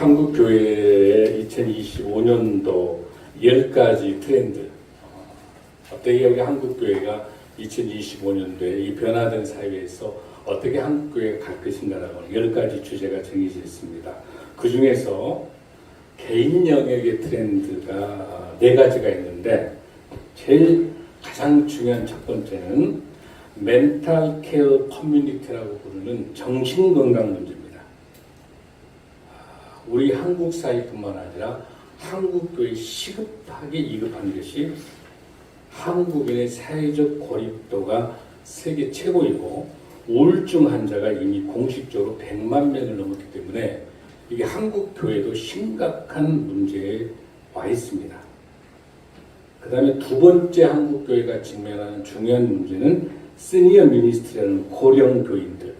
한국교회의 2025년도 10가지 트렌드, 어떻게 우리 한국교회가 2025년도에 이 변화된 사회에서 어떻게 한국교회가 갈 것인가라고 10가지 주제가 정해져 있습니다. 그 중에서 개인 영역의 트렌드가 4가지가 있는데 가장 중요한 첫 번째는 멘탈 케어 커뮤니티라고 부르는 정신건강 문제입니다. 우리 한국 사회뿐만 아니라 한국교회 시급하게 이급한 것이 한국인의 사회적 고립도가 세계 최고이고 우울증 환자가 이미 공식적으로 100만 명을 넘었기 때문에 이게 한국교회도 심각한 문제에 와 있습니다. 그 다음에 두 번째 한국교회가 직면하는 중요한 문제는 시니어 미니스트라는 고령 교인들,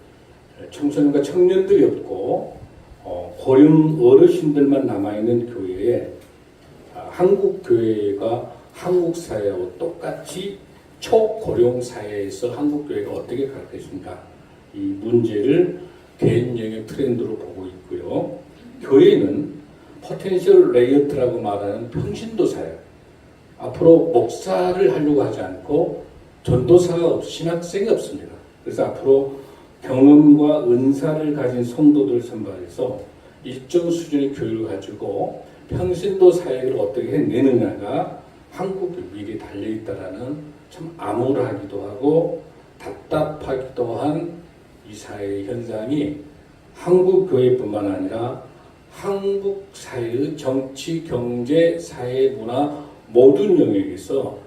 청소년과 청년들이 없고 고령 어르신들만 남아있는 교회에 한국교회가 한국 사회하고 똑같이 초고령 사회에서 한국교회가 어떻게 갈 것인가, 이 문제를 개인 영역 트렌드로 보고 있고요. 교회는 포텐셜 레이어트라고 말하는 평신도 사회, 앞으로 목사를 하려고 하지 않고 전도사가 신학생이 없습니다. 그래서 앞으로 경험과 은사를 가진 성도들을 선발해서 일정 수준의 교육을 가지고 평신도 사회를 어떻게 해내느냐가 한국의 미래에 달려있다라는 참 암울하기도 하고 답답하기도 한 이 사회의 현상이 한국 교회뿐만 아니라 한국 사회의 정치, 경제, 사회, 문화 모든 영역에서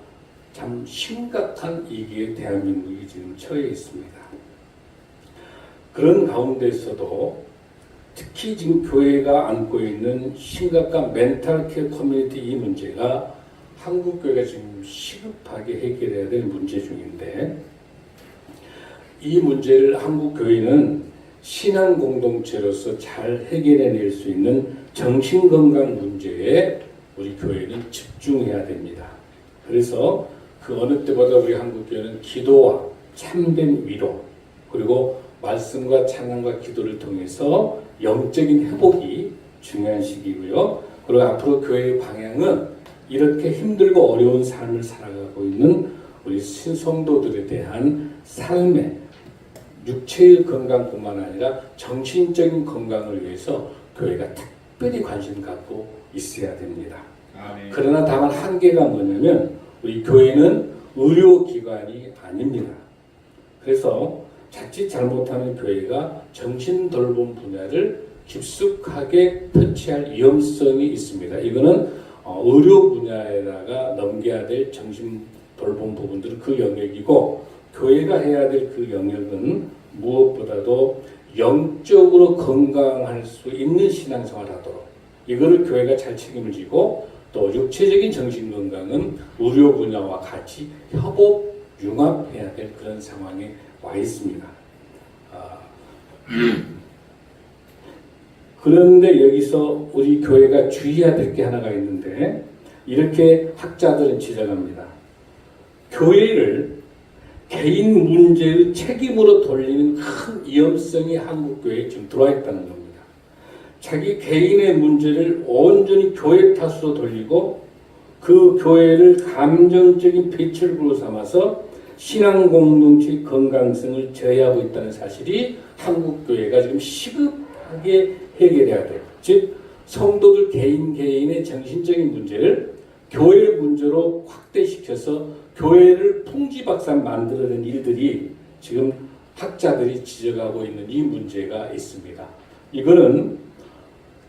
참 심각한 위기에 대한민국이 지금 처해 있습니다. 그런 가운데서도 특히 지금 교회가 안고 있는 심각한 멘탈 케어 커뮤니티 이 문제가 한국교회가 지금 시급하게 해결해야 될 문제 중인데, 이 문제를 한국교회는 신앙 공동체로서 잘 해결해낼 수 있는 정신건강 문제에 우리 교회는 집중해야 됩니다. 그래서 그 어느 때보다 우리 한국교회는 기도와 참된 위로, 그리고 말씀과 찬양과 기도를 통해서 영적인 회복이 중요한 시기고요. 그리고 앞으로 교회의 방향은 이렇게 힘들고 어려운 삶을 살아가고 있는 우리 신성도들에 대한 삶의 육체의 건강뿐만 아니라 정신적인 건강을 위해서 교회가 특별히 관심 갖고 있어야 됩니다. 아멘. 그러나 다만 한계가 뭐냐면 우리 교회는 의료기관이 아닙니다. 그래서 자칫 잘못하는 교회가 정신돌봄 분야를 깊숙하게 터치할 위험성이 있습니다. 이거는 의료 분야에다가 넘겨야 될 정신돌봄 부분들은 그 영역이고, 교회가 해야 될 그 영역은 무엇보다도 영적으로 건강할 수 있는 신앙생활을 하도록, 이거를 교회가 잘 책임을 지고, 또 육체적인 정신건강은 의료 분야와 같이 협업, 융합해야 될 그런 상황에 와 있습니다. 그런데 여기서 우리 교회가 주의해야 될 게 하나가 있는데, 이렇게 학자들은 지적합니다. 교회를 개인 문제의 책임으로 돌리는 큰 위험성이 한국교회에 지금 들어와 있다는 겁니다. 자기 개인의 문제를 온전히 교회 탓으로 돌리고 그 교회를 감정적인 배출구로 삼아서 신앙 공동체의 건강성을 저해하고 있다는 사실이 한국교회가 지금 시급하게 해결해야 돼요. 즉 성도들 개인의 정신적인 문제를 교회 문제로 확대시켜서 교회를 풍지박산 만들어낸 일들이 지금 학자들이 지적하고 있는 이 문제가 있습니다. 이거는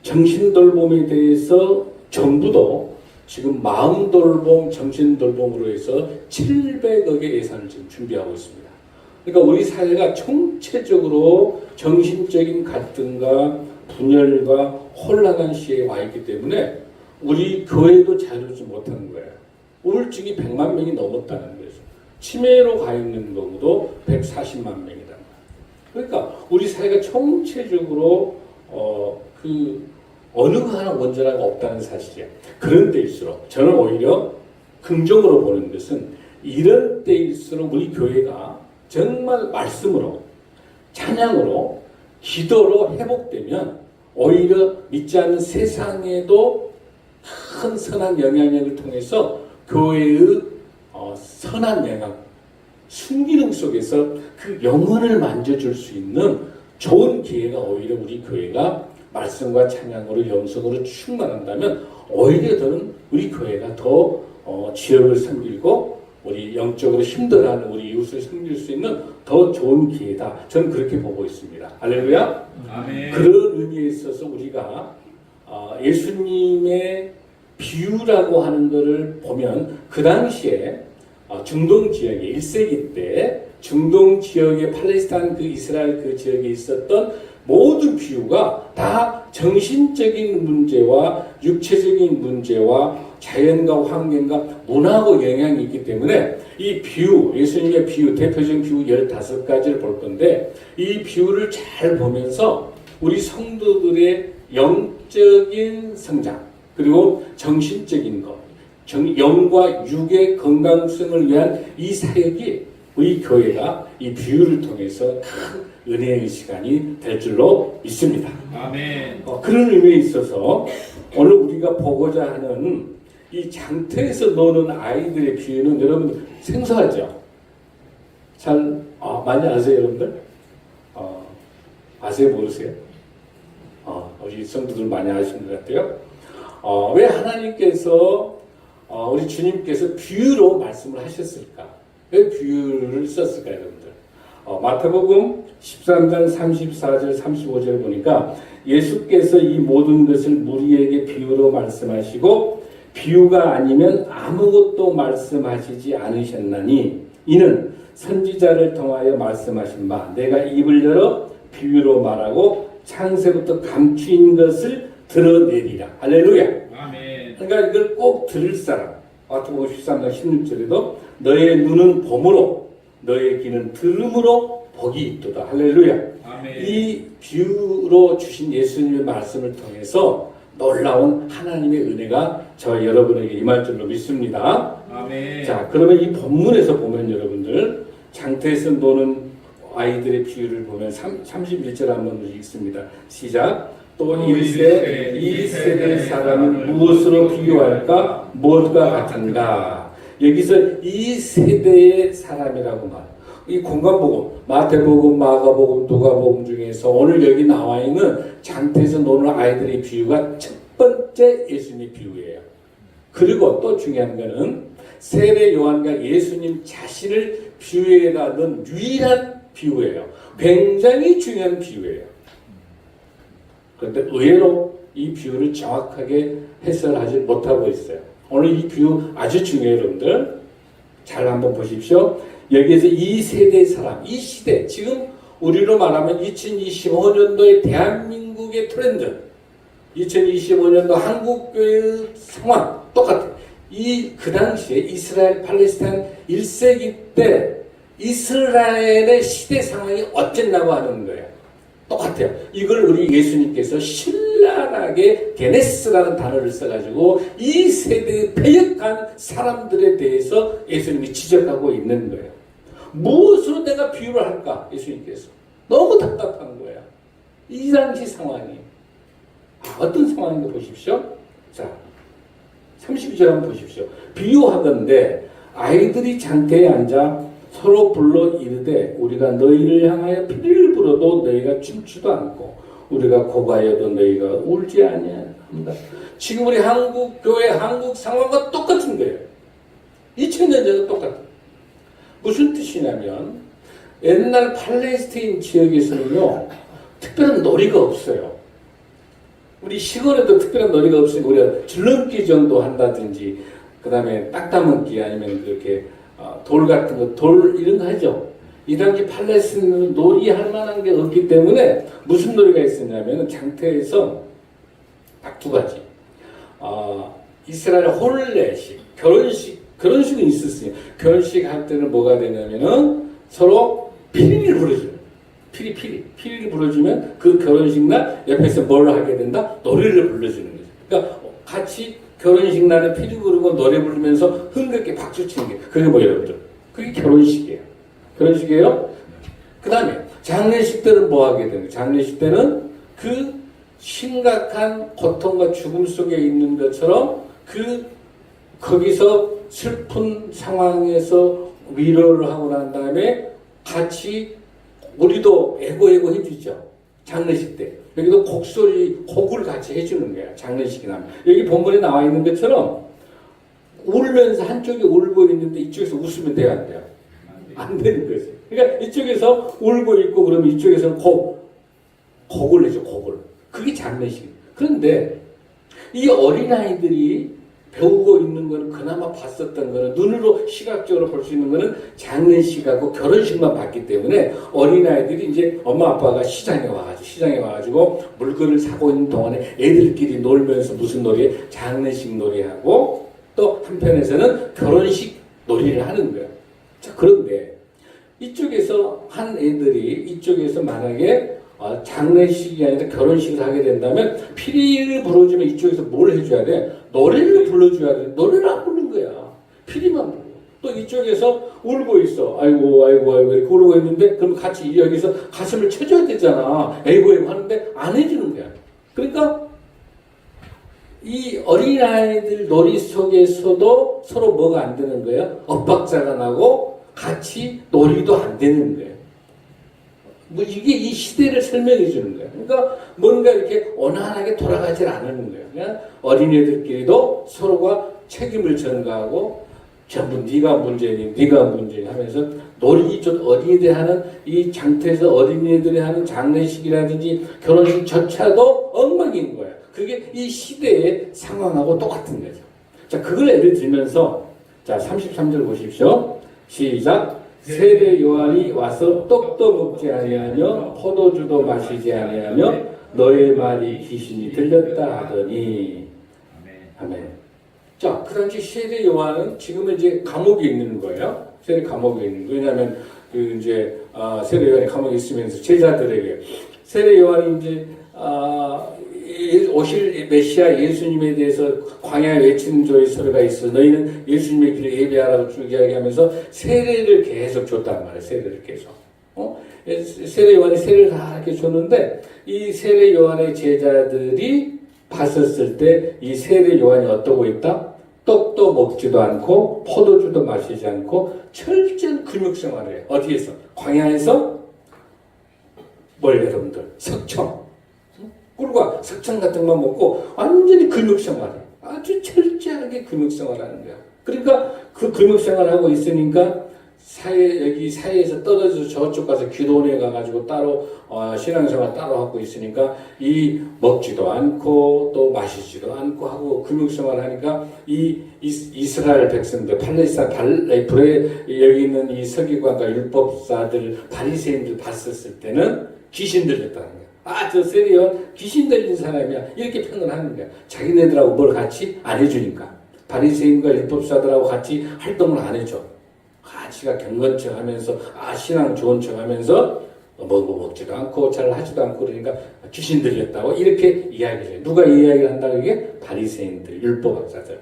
정신돌봄에 대해서 정부도 지금 마음돌봄, 정신돌봄으로 해서 700억의 예산을 지금 준비하고 있습니다. 그러니까 우리 사회가 총체적으로 정신적인 갈등과 분열과 혼란한 시기에 와 있기 때문에 우리 교회도 자유롭지 못하는 거예요. 우울증이 100만 명이 넘었다는 거죠. 치매로 가 있는 경우도 140만 명이다. 그러니까 우리 사회가 총체적으로 어느 하나 원전화가 없다는 사실이에요. 그런 때일수록 저는 오히려 긍정으로 보는 것은 이런 때일수록 우리 교회가 정말 말씀으로, 찬양으로, 기도로 회복되면 오히려 믿지 않는 세상에도 큰 선한 영향력을 통해서 교회의 선한 영향, 순기능 속에서 그 영혼을 만져줄 수 있는 좋은 기회가 오히려 우리 교회가 말씀과 찬양으로 영성으로 충만한다면 오히려 저는 우리 교회가 더 지역을 섬기고 우리 영적으로 힘들어하는 우리 이웃을 섬길 수 있는 더 좋은 기회다. 저는 그렇게 보고 있습니다. 할렐루야. 아멘. 그런 의미에 있어서 우리가 예수님의 비유라고 하는 것을 보면 그 당시에 중동 지역에 1세기 때 중동 지역의 팔레스타인 그 이스라엘 그 지역에 있었던 모든 비유가 다 정신적인 문제와 육체적인 문제와 자연과 환경과 문화하고 영향이 있기 때문에 이 비유, 예수님의 비유, 대표적인 비유 15가지를 볼 건데 이 비유를 잘 보면서 우리 성도들의 영적인 성장 그리고 정신적인 것, 영과 육의 건강성을 위한 이 사역이 우리 교회가 이 비유를 통해서 큰 은혜의 시간이 될 줄로 믿습니다. 아멘. 그런 의미에 있어서 오늘 우리가 보고자 하는 이 장터에서 노는 아이들의 비유는 여러분 생소하죠? 잘 많이 아세요, 여러분들? 아세요, 모르세요? 우리 성도들 많이 아시는 것 같아요. 왜 하나님께서 우리 주님께서 비유로 말씀을 하셨을까? 왜 비유를 썼을까, 여러분들? 마태복음 13장 34절 35절 보니까 예수께서 이 모든 것을 무리에게 비유로 말씀하시고 비유가 아니면 아무것도 말씀하시지 않으셨나니 이는 선지자를 통하여 말씀하신 바 내가 입을 열어 비유로 말하고 창세부터 감추인 것을 드러내리라. 할렐루야. 아멘. 그러니까 이걸 꼭 들을 사람. 마태복음 13장 16절에도 너의 눈은 봄으로 너의 귀는 들음으로 복이 있도다. 할렐루야. 아멘. 이 비유로 주신 예수님의 말씀을 통해서 놀라운 하나님의 은혜가 저와 여러분에게 임할 줄로 믿습니다. 아멘. 자, 그러면 이 본문에서 보면 여러분들 장터에서 노는 아이들의 비유를 보면 31절 한번 읽습니다. 시작. 또 일세 이 세대 사람은 무엇으로 비유할까? 무엇과 같은가? 여기서 이 세대의 사람이라고 말. 이 공간복음, 마태복음, 마가복음, 누가복음 중에서 오늘 여기 나와 있는 장터에서 노는 아이들의 비유가 첫 번째 예수님의 비유예요. 그리고 또 중요한 거는 세례 요한과 예수님 자신을 비유에다 넣은 유일한 비유예요. 굉장히 중요한 비유예요. 그런데 의외로 이 비유를 정확하게 해설하지 못하고 있어요. 오늘 이 비유 아주 중요해요, 여러분들. 잘 한번 보십시오. 여기에서 이 세대의 사람, 이 시대, 지금 우리로 말하면 2025년도의 대한민국의 트렌드, 2025년도 한국교회의 상황 똑같아요. 그 당시에 이스라엘 팔레스타인 1세기 때 이스라엘의 시대 상황이 어땠나고 하는 거예요. 똑같아요. 이걸 우리 예수님께서 신랄하게 게네스라는 단어를 써가지고 이 세대의 패역한 사람들에 대해서 예수님이 지적하고 있는 거예요. 무엇으로 내가 비유를 할까? 예수님께서. 너무 답답한 거야. 이 당시 상황이. 어떤 상황인가 보십시오. 자, 32절 한번 보십시오. 비유하건대 아이들이 장터에 앉아 서로 불러 이르되 우리가 너희를 향하여 피리를 불어도 너희가 춤추도 않고 우리가 고가여도 너희가 울지 아니합니다. 지금 우리 한국 교회 한국 상황과 똑같은 거예요. 2000년 전과 똑같아요. 무슨 뜻이냐면 옛날 팔레스타인 지역에서는요 특별한 놀이가 없어요. 우리 시골에도 특별한 놀이가 없으니까 우리가 줄넘기 정도 한다든지 그 다음에 땅 따먹기 아니면 그렇게 돌 같은 거, 돌 이런 거 하죠. 이 당시 팔레스타인은 놀이할 만한 게 없기 때문에 무슨 놀이가 있었냐면 장터에서 딱 두 가지. 이스라엘 혼례식, 결혼식은 있었어요. 결혼식 할 때는 뭐가 되냐면은 서로 피리를 불러줘요. 피리를 불러주면 그 결혼식 날 옆에서 뭘 하게 된다? 노래를 불러주는 거죠. 그러니까 같이 결혼식 날에 피리 부르고 노래 부르면서 흥겹게 박수 치는 게 그게 뭐예요, 여러분들? 그게 결혼식이에요. 결혼식이에요. 그 다음에 장례식 때는 뭐 하게 되는 거예요? 장례식 때는 그 심각한 고통과 죽음 속에 있는 것처럼 거기서 슬픈 상황에서 위로를 하고 난 다음에 같이 우리도 애고 해주죠. 장례식 때. 여기도 곡을 같이 해주는 거야. 장례식이 나면. 여기 본문에 나와 있는 것처럼 울면서 한쪽이 울고 있는데 이쪽에서 웃으면 돼요, 안 돼요? 안 되는 거지. 그러니까 이쪽에서 울고 있고 그러면 이쪽에서는 곡을 해줘, 곡을. 그게 장례식. 그런데 이 어린아이들이 배우고 있는 거는 그나마 봤었던 거는 눈으로 시각적으로 볼 수 있는 거는 장례식하고 결혼식만 봤기 때문에 어린아이들이 이제 엄마 아빠가 시장에 와가지고 물건을 사고 있는 동안에 애들끼리 놀면서 무슨 놀이? 장례식 놀이하고 또 한편에서는 결혼식 놀이를 하는 거예요. 자, 그런데 이쪽에서 한 애들이 이쪽에서 만약에 장례식이 아니라 결혼식을 하게 된다면 피리를 불러주면 이쪽에서 뭘 해줘야 돼? 노래를 불러줘야 돼. 노래를 안 부르는 거야. 피리만 불러. 또 이쪽에서 울고 있어. 아이고 이렇게 울고 있는데 그럼 같이 여기서 가슴을 쳐줘야 되잖아. 아이고 하는데 안 해주는 거야. 그러니까 이 어린아이들 놀이 속에서도 서로 뭐가 안 되는 거예요? 엇박자가 나고 같이 놀이도 안 되는 거예요. 이게 이 시대를 설명해 주는 거예요. 그러니까 뭔가 이렇게 원활하게 돌아가질 않는 거예요. 그냥 어린애들끼리도 서로가 책임을 전가하고 전부 네가 문제니 하면서 어린이들이 하는 이 장터에서 어린이들이 하는 장례식이라든지 결혼식조차도 엉망인 거예요. 그게 이 시대의 상황하고 똑같은 거죠. 자, 그걸 예를 들면서 자, 33절 보십시오. 시작. 세례 요한이 와서 떡도 먹지 아니하며 포도주도 마시지 아니하며 너의 말이 귀신이 들렸다 하더니 아멘. 자, 그 당시 세례 요한은 지금은 이제 감옥에 있는 거예요. 세례 감옥에 있는 거예요. 왜냐하면 세례 요한이 감옥에 있으면서 제자들에게 세례 요한이 이제 오실 메시아 예수님에 대해서 광야에 외치는 조서가 있어. 너희는 예수님의 길을 예배하라고 쭉 이야기하면서 세례를 계속 줬단 말이에요. 세례를 계속. 세례 요한이 세례를 다 이렇게 줬는데 이 세례 요한의 제자들이 봤었을 때 이 세례 요한이 어떠고 있다? 떡도 먹지도 않고 포도주도 마시지 않고 철저한 근육생활을 해요. 어디에서? 광야에서 뭘 여러분들? 석청. 꿀과 석청 같은 것만 먹고 완전히 근육생활을 아주 철저하게 근육생활하는 거야. 그러니까 그 근육생활하고 있으니까 여기 사회에서 떨어져서 저쪽 가서 기도원에 가가지고 따로 신앙생활 따로 하고 있으니까 이 먹지도 않고 또 마시지도 않고 하고 근육생활 하니까 이 이스라엘 백성들 팔레스타인에 여기 있는 이 서기관과 율법사들 바리새인들 봤었을 때는 귀신 들렸다는 거야. 저 세리온 귀신 들린 사람이야. 이렇게 평을 하는 거야. 자기네들하고 뭘 같이 안 해주니까. 바리새인과 율법사들하고 같이 활동을 안 해줘. 지가 경건 척 하면서, 신앙 좋은 척 하면서, 먹지도 않고, 잘 하지도 않고, 그러니까 귀신 들렸다고 이렇게 이야기를 해. 누가 이 이야기를 한다고 이게? 바리새인들, 율법학자들.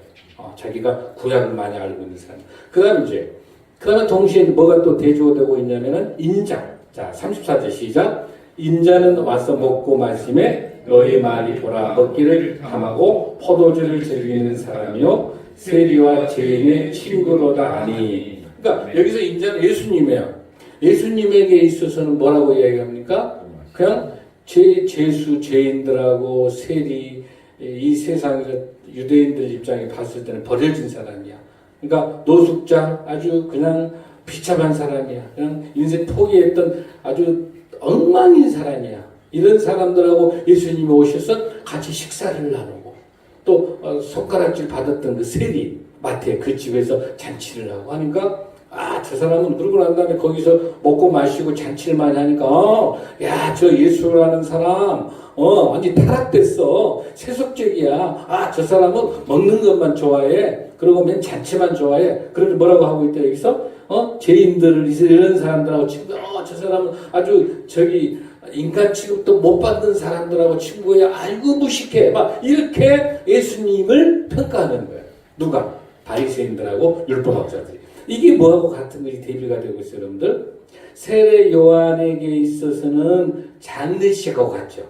자기가 구약을 많이 알고 있는 사람. 그 다음에 동시에 뭐가 또 대조되고 있냐면은 인장. 자, 34절 시작. 인자는 와서 먹고 마심에 너희 말이 보라 먹기를 탐하고 포도주를 즐기는 사람이요 세리와 죄인의 친구로다 하니. 그러니까 여기서 인자는 예수님이에요. 예수님에게 있어서는 뭐라고 이야기합니까? 그냥 죄인들하고 세리, 이 세상에서 유대인들 입장에 봤을 때는 버려진 사람이야. 그러니까 노숙자, 아주 그냥 비참한 사람이야. 그냥 인생 포기했던 아주 엉망인 사람이야. 이런 사람들하고 예수님이 오셔서 같이 식사를 나누고 또 손가락질 받았던 그 세리 마태 그 집에서 잔치를 하고 하니까 저 사람은 그러고 난 다음에 거기서 먹고 마시고 잔치를 많이 하니까 저 예수라는 사람 완전 타락됐어. 세속적이야. 저 사람은 먹는 것만 좋아해. 그러고 맨 잔치만 좋아해. 그래서 뭐라고 하고 있다 여기서? 죄인들을 이런 사람들하고 친구, 저 사람은 아주 인간 취급도 못 받는 사람들하고 친구야. 아이고 무식해. 막 이렇게 예수님을 평가하는 거예요. 누가? 바리새인들하고 율법학자들이. 이게 뭐하고 같은 것이 대비가 되고 있어요, 여러분들? 세례 요한에게 있어서는 장례식하고 같죠.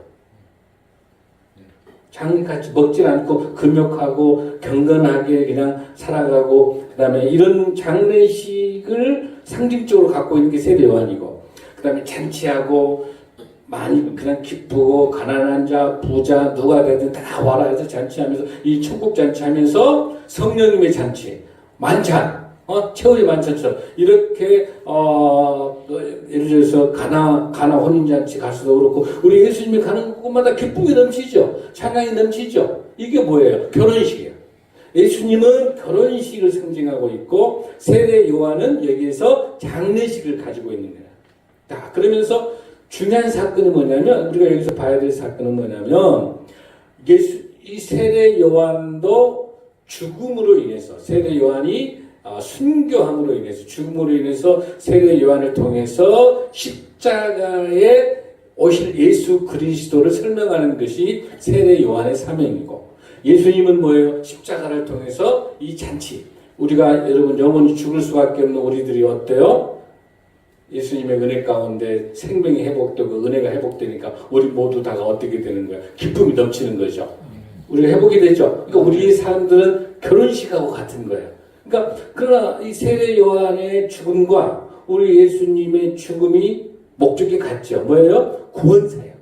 장례같이 먹질 않고 금욕하고 경건하게 그냥 살아가고, 그 다음에 이런 장례식을 상징적으로 갖고 있는 게 세례 요한이고, 그 다음에 잔치하고 많이 그냥 기쁘고, 가난한 자 부자 누가 되든 다 와라 해서 잔치하면서, 이 천국 잔치하면서 성령님의 잔치 만찬, 최후의 만찬처럼 이렇게 예를 들어서 가나 혼인잔치 가서도 그렇고, 우리 예수님이 가는 곳마다 기쁨이 넘치죠. 찬양이 넘치죠. 이게 뭐예요? 결혼식이에요. 예수님은 결혼식을 상징하고 있고, 세례 요한은 여기에서 장례식을 가지고 있는 거예요. 자, 그러면서 중요한 사건은 뭐냐면, 우리가 여기서 봐야 될 사건은 뭐냐면, 이 세례 요한도 죽음으로 인해서, 세례 요한이 순교함으로 인해서, 죽음으로 인해서 세례 요한을 통해서 십자가에 오실 예수 그리스도를 설명하는 것이 세례 요한의 사명이고, 예수님은 뭐예요? 십자가를 통해서 이 잔치, 우리가 여러분 영원히 죽을 수밖에 없는 우리들이 어때요? 예수님의 은혜 가운데 생명이 회복되고 은혜가 회복되니까 우리 모두 다가 어떻게 되는 거야? 기쁨이 넘치는 거죠. 우리가 회복이 되죠. 그러니까 우리의 사람들은 결혼식하고 같은 거예요. 그러니까 그러나 이 세례 요한의 죽음과 우리 예수님의 죽음이 목적이 같죠. 뭐예요? 구원사예요.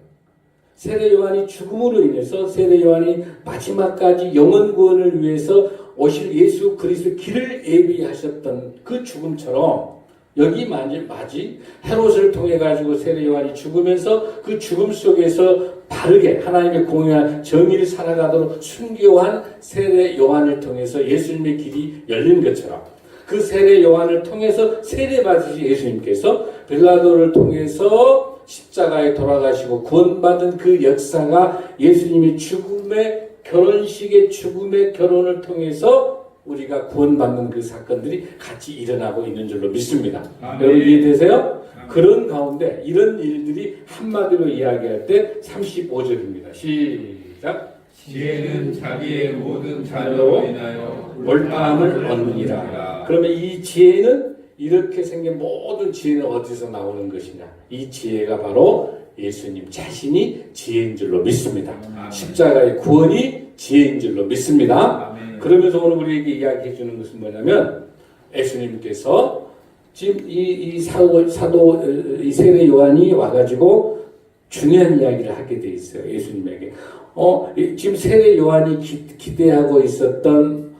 세례 요한이 죽음으로 인해서, 세례 요한이 마지막까지 영원 구원을 위해서 오실 예수 그리스도 길을 예비하셨던 그 죽음처럼, 여기 마지 헤롯을 통해 가지고 세례 요한이 죽으면서 그 죽음 속에서 바르게 하나님의 공의와 정의를 살아가도록 순교한 세례 요한을 통해서 예수님의 길이 열린 것처럼, 그 세례 요한을 통해서 세례 받으신 예수님께서 빌라도를 통해서 십자가에 돌아가시고 구원받은 그 역사가 예수님의 죽음의 결혼식의 죽음의 결혼을 통해서 우리가 구원받는 그 사건들이 같이 일어나고 있는 줄로 믿습니다. 여러분 이해되세요? 그런 가운데 이런 일들이 한마디로 이야기할 때 35절입니다. 시작. 지혜는 자기의 모든 자녀로 인하여 몰빵을 얻느니라. 그러면 이 지혜는, 이렇게 생긴 모든 지혜는 어디서 나오는 것이냐? 이 지혜가 바로 예수님 자신이 지혜인 줄로 믿습니다. 십자가의 구원이 지혜인 줄로 믿습니다. 그러면서 오늘 우리에게 이야기해 주는 것은 뭐냐면, 예수님께서 지금 이 세례 요한이 와가지고 중요한 이야기를 하게 돼 있어요. 예수님에게. 지금 세례 요한이 기대하고 있었던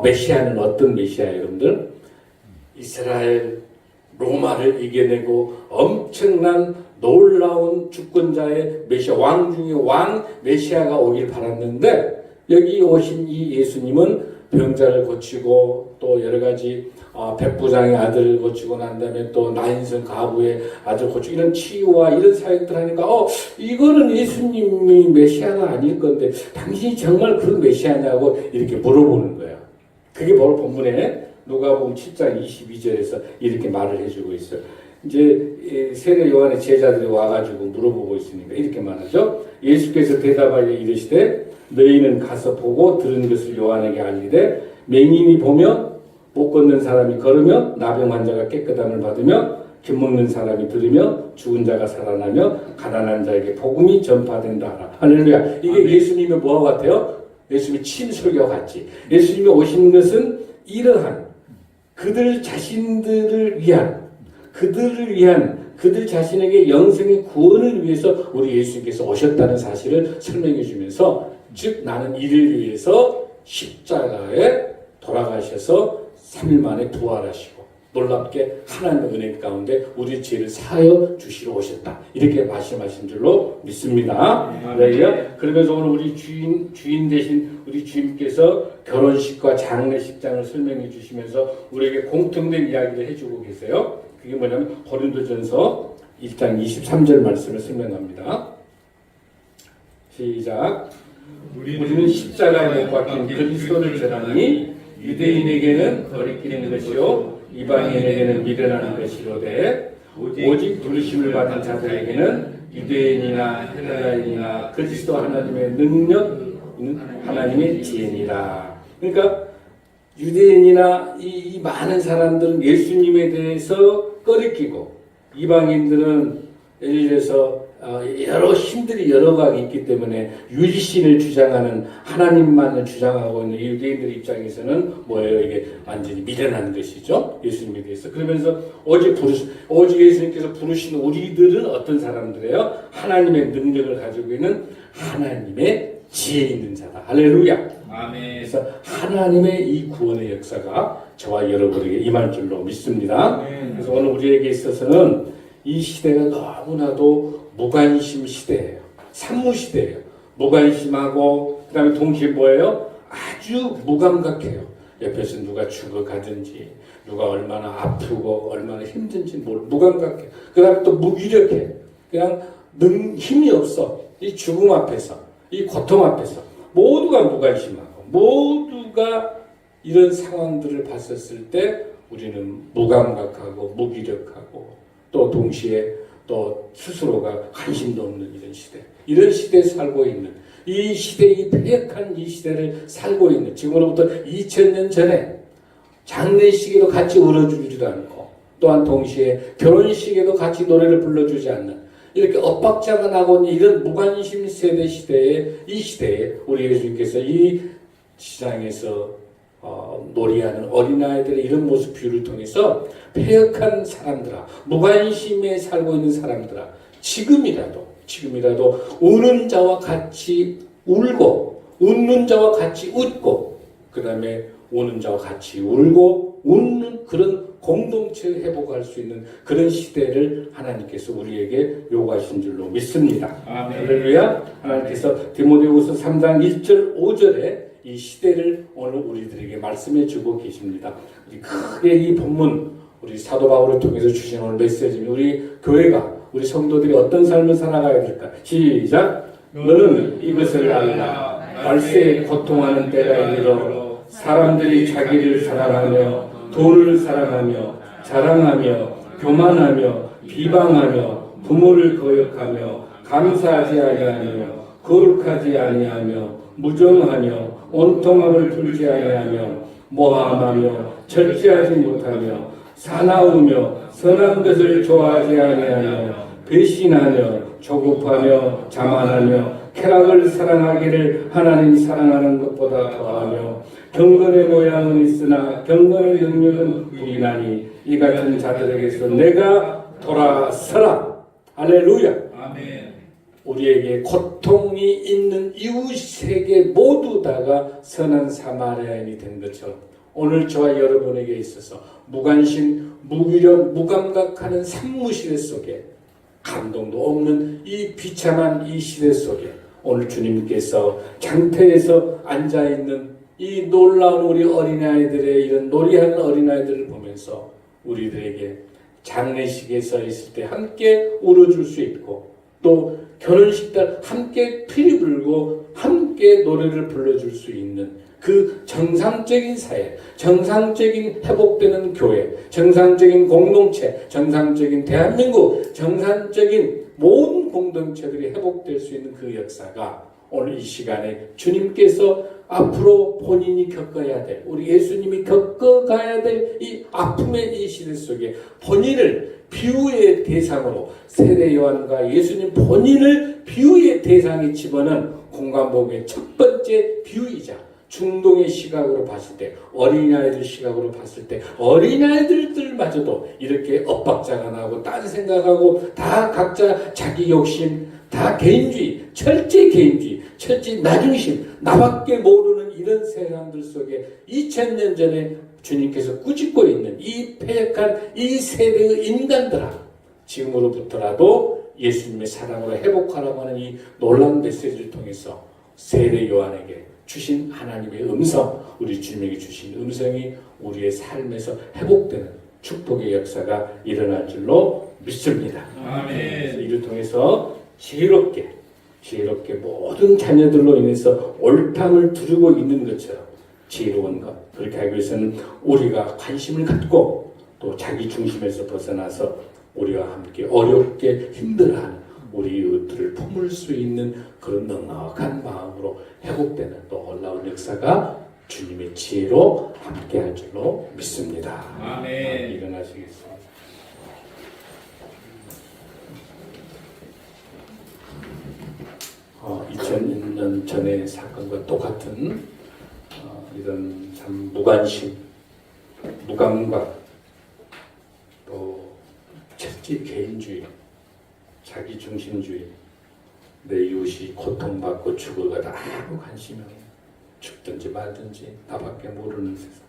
메시아는 어떤 메시아예요, 여러분들? 이스라엘 로마를 이겨내고 엄청난 놀라운 주권자의 메시아, 왕 중에 왕 메시아가 오길 바랐는데, 여기 오신 이 예수님은 병자를 고치고 또 여러 가지 백부장의 아들을 고치고 난 다음에 또 나인성 가부의 아들 고치고 이런 치유와 이런 사역들 하니까 이거는 예수님이 메시아가 아닐 건데 당신이 정말 그 메시아냐고 이렇게 물어보는 거예요. 그게 바로 본문에 누가복음 7장 22절에서 이렇게 말을 해주고 있어요. 이제 세례 요한의 제자들이 와가지고 물어보고 있으니까 이렇게 말하죠. 예수께서 대답하여 이르시되 너희는 가서 보고 들은 것을 요한에게 알리되, 맹인이 보며 못 걷는 사람이 걸으며 나병 환자가 깨끗함을 받으며 젖 먹는 사람이 들으며 죽은 자가 살아나며 가난한 자에게 복음이 전파된다 하라. 할렐루야. 이게 예수님의 뭐와 같아요? 예수님의 침설교 같지. 예수님이 오신 것은 이러한 그들 자신들을 위한, 그들 자신에게 영생의 구원을 위해서 우리 예수님께서 오셨다는 사실을 설명해 주면서, 즉 나는 이를 위해서 십자가에 돌아가셔서 3일 만에 부활하시고 놀랍게 하나님의 은혜 가운데 우리 죄를 사하여 주시러 오셨다, 이렇게 말씀하신 줄로 믿습니다. 그러면서 오늘 우리 주인 되신 우리 주님께서 결혼식과 장례식장을 설명해 주시면서 우리에게 공통된 이야기를 해주고 계세요. 그게 뭐냐면 고린도전서 1장 23절 말씀을 설명합니다. 시작. 우리는 십자가에 못 박힌 그리스도를 전하니 유대인에게는 거리끼는 것이요 이방인에게는 미련한 것이로되, 오직 부르심을 받은 자들에게는 유대인이나 헬라인이나 그리스도 하나님의 능력, 하나님의 지혜니라. 그러니까 유대인이나 이 많은 사람들은 예수님에 대해서 꺼리끼고, 이방인들은 예를 들어서 여러 힘들이 여러 가지 있기 때문에 유일신을 주장하는 하나님만을 주장하고 있는 유대인들 입장에서는 뭐예요? 이게 완전히 미련한 것이죠. 예수님에 대해서. 그러면서 오직 예수님께서 부르신 우리들은 어떤 사람들이에요? 하나님의 능력을 가지고 있는 하나님의 지혜 있는 자다. 할렐루야. 아멘. 그래서 하나님의 이 구원의 역사가 저와 여러분에게 임할 줄로 믿습니다. 그래서 오늘 우리에게 있어서는 이 시대가 너무나도 무관심 시대예요. 산무 시대예요. 무관심하고 그다음에 동시에 뭐예요? 아주 무감각해요. 옆에서 누가 죽어가든지 누가 얼마나 아프고 얼마나 힘든지 무감각해. 그다음에 또 무기력해. 그냥 힘이 없어. 이 죽음 앞에서 이 고통 앞에서 모두가 무관심하고 모두가 이런 상황들을 봤었을 때 우리는 무감각하고 무기력하고 또 동시에 또 스스로가 관심도 없는 이런 시대에 살고 있는 이 시대, 이 패역한 이 시대를 살고 있는 지금으로부터 2000년 전에 장례식에도 같이 울어주지도 않고 또한 동시에 결혼식에도 같이 노래를 불러주지 않는 이렇게 엇박자가 나고 있는 이런 무관심 세대 이 시대에 우리 예수님께서 이 시장에서 놀이하는 어린아이들의 이런 모습 비유를 통해서 패역한 사람들아, 무관심에 살고 있는 사람들아, 지금이라도 우는 자와 같이 울고 웃는 자와 같이 웃고 그 다음에 우는 자와 같이 울고 웃는 그런 공동체를 회복할 수 있는 그런 시대를 하나님께서 우리에게 요구하신 줄로 믿습니다. 할렐루야. 하나님께서 디모데후서 3장 1절 5절에 이 시대를 오늘 우리들에게 말씀해 주고 계십니다. 크게 이 본문 우리 사도 바울을 통해서 주신 오늘 메시지는 우리 교회가 우리 성도들이 어떤 삶을 살아가야 될까? 시작. 너는 이것을 알라. 말세에 고통하는 때가 이르러 사람들이 자기를 사랑하며 돈을 사랑하며 자랑하며 교만하며 비방하며 부모를 거역하며 감사하지 아니하며 거룩하지 아니하며 무정하며 온통함을 풀지 아니하며 모함하며 절제하지 못하며 사나우며 선한 것을 좋아하지 아니하며 배신하며 조급하며 자만하며 쾌락을 사랑하기를 하나님 사랑하는 것보다 더하며 경건의 모양은 있으나 경건의 능력은 부인하니 이 같은 자들에게서 내가 돌아서라. 할렐루야. 아멘. 우리에게 고통이 있는 이웃에게 모두 다가 선한 사마리아인이 된 것처럼 오늘 저와 여러분에게 있어서 무관심, 무기력, 무감각하는 산무시대 속에 감동도 없는 이 비참한 이 시대 속에 오늘 주님께서 장터에서 앉아있는 이 놀라운 우리 어린아이들의 이런 놀이하는 어린아이들을 보면서 우리들에게 장례식에 서 있을 때 함께 울어줄 수 있고 또 결혼식 때 함께 피리 불고 함께 노래를 불러줄 수 있는 그 정상적인 사회, 정상적인 회복되는 교회, 정상적인 공동체, 정상적인 대한민국, 정상적인 모든 공동체들이 회복될 수 있는 그 역사가 오늘 이 시간에 주님께서 앞으로 본인이 겪어야 될, 우리 예수님이 겪어가야 될 이 아픔의 이 시대 속에 본인을 비유의 대상으로 세례 요한과 예수님 본인을 비유의 대상에 집어넣은 공관복음의 첫 번째 비유이자 중동의 시각으로 봤을 때 어린아이들 시각으로 봤을 때 어린아이들마저도 이렇게 엇박자가 나고 딴 생각하고 다 각자 자기 욕심 다 개인주의 철저히 개인주의 철저히 나중심 나밖에 모르는 이런 세상들 속에 2000년 전에 주님께서 꾸짖고 있는 이 패역한 이 세대의 인간들아 지금으로부터라도 예수님의 사랑으로 회복하라고 하는 이 놀라운 메시지를 통해서 세례 요한에게 주신 하나님의 음성, 우리 주님에게 주신 음성이 우리의 삶에서 회복되는 축복의 역사가 일어날 줄로 믿습니다. 아멘. 이를 통해서 지혜롭게 모든 자녀들로 인해서 옳담을 두르고 있는 것처럼 지혜로운 것 그렇게 하기 위해서는 우리가 관심을 갖고 또 자기 중심에서 벗어나서 우리와 함께 어렵게 힘들어하는 우리 이웃들을 품을 수 있는 그런 넉넉한 마음으로 회복되는 또 놀라운 역사가 주님의 지혜로 함께할 줄로 믿습니다. 아멘. 일어나시겠습니다. 2000년 전의 사건과 똑같은 이런 참 무관심, 무감각, 또 철저히 개인주의, 자기중심주의, 내 이웃이 고통받고 죽어가다 아무 관심이 없는, 죽든지 말든지 나밖에 모르는 세상.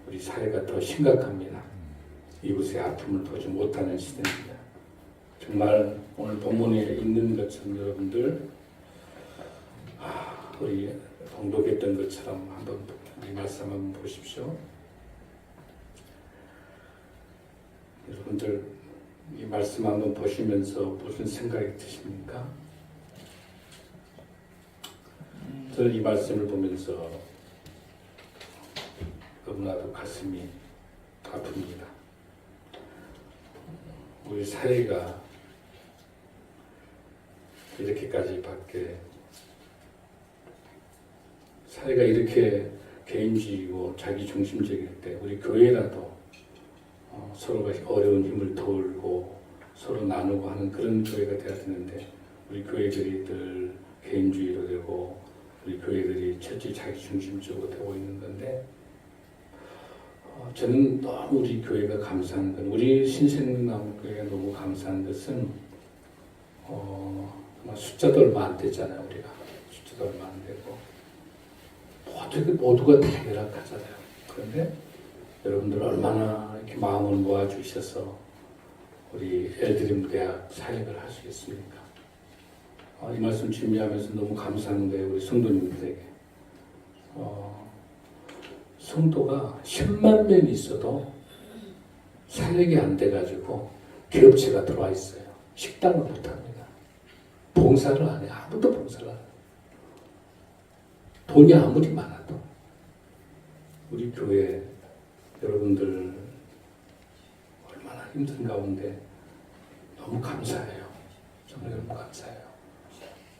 우리 사회가 더 심각합니다. 이웃의 아픔을 보지 못하는 시대입니다. 정말 오늘 본문에 있는 것처럼 여러분들 우리 봉독했던 것처럼 한번 이 말씀 한번 보십시오. 여러분들 이 말씀 한번 보시면서 무슨 생각이 드십니까? 저는 이 말씀을 보면서 너무나도 가슴이 아픕니다. 우리 사회가 이렇게까지밖에, 사회가 이렇게 개인주의고 자기중심적일 때 우리 교회라도 서로가 어려운 힘을 도울고 서로 나누고 하는 그런 교회가 되어야 되는데, 우리 교회들이 늘 개인주의로 되고 우리 교회들이 철저히 자기중심적으로 되고 있는 건데, 저는 너무 우리 교회가 감사한 건, 우리 신생나무교회가 너무 감사한 것은 숫자도 얼마 안 됐잖아요. 우리가 숫자도 얼마 안 되고 모두가 다 열악하잖아요. 그런데 여러분들 얼마나 이렇게 마음을 모아주셔서 우리 엘드림 대학 사역을 할 수 있습니까? 이 말씀 준비하면서 너무 감사한 거예요. 우리 성도님들에게. 성도가 10만 명이 있어도 사역이 안 돼가지고 기업체가 들어와 있어요. 식당을 못합니다. 봉사를 안 해요. 아무도 봉사를 안 해요. 돈이 아무리 많아도. 우리 교회 여러분들 얼마나 힘든 가운데 너무 감사해요. 정말 너무 감사해요.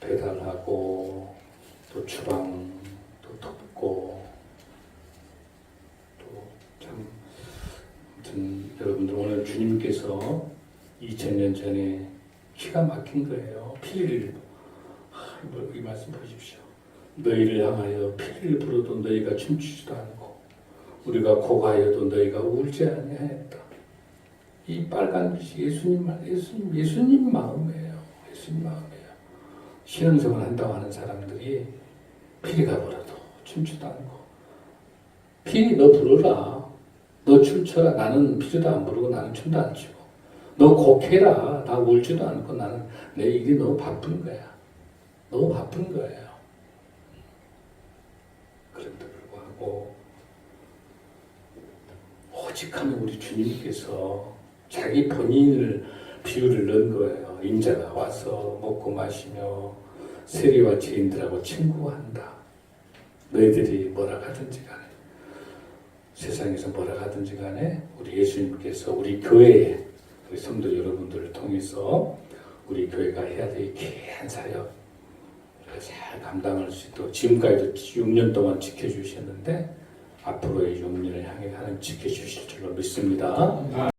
배달하고 또 주방 또 돕고 참, 아무튼 여러분들 오늘 주님께서 2000년 전에 기가 막힌 거예요. 피를, 이 말씀 보십시오. 너희를 향하여 피를 불어도 너희가 춤추지도 않고 우리가 고가여도 너희가 울지 아니하였다. 이 빨간 글씨 예수님 마음이에요. 예수님 마음이에요. 신앙생활 한다고 하는 사람들이 피리가 불어도 춤추지도 않고, 피리 너 부르라, 너 춤춰라. 나는 피리도 안 부르고 나는 춤도 안 추고, 너 곡해라. 나 울지도 않고, 나는 내 일이 너무 바쁜 거야. 너무 바쁜 거예요. 그런데도 불구하고 오직 하는 우리 주님께서 자기 본인을 비유를 넣은 거예요. 인자가 와서 먹고 마시며 세리와 죄인들하고 친구한다. 너희들이 뭐라 하든지 간에, 세상에서 뭐라 하든지 간에 우리 예수님께서 우리 교회에, 우리 성도 여러분들을 통해서 우리 교회가 해야 될 귀한 사역 잘 감당할 수 있도록, 지금까지도 6년 동안 지켜주셨는데 앞으로의 6년을 향해 하나님 지켜주실 줄로 믿습니다.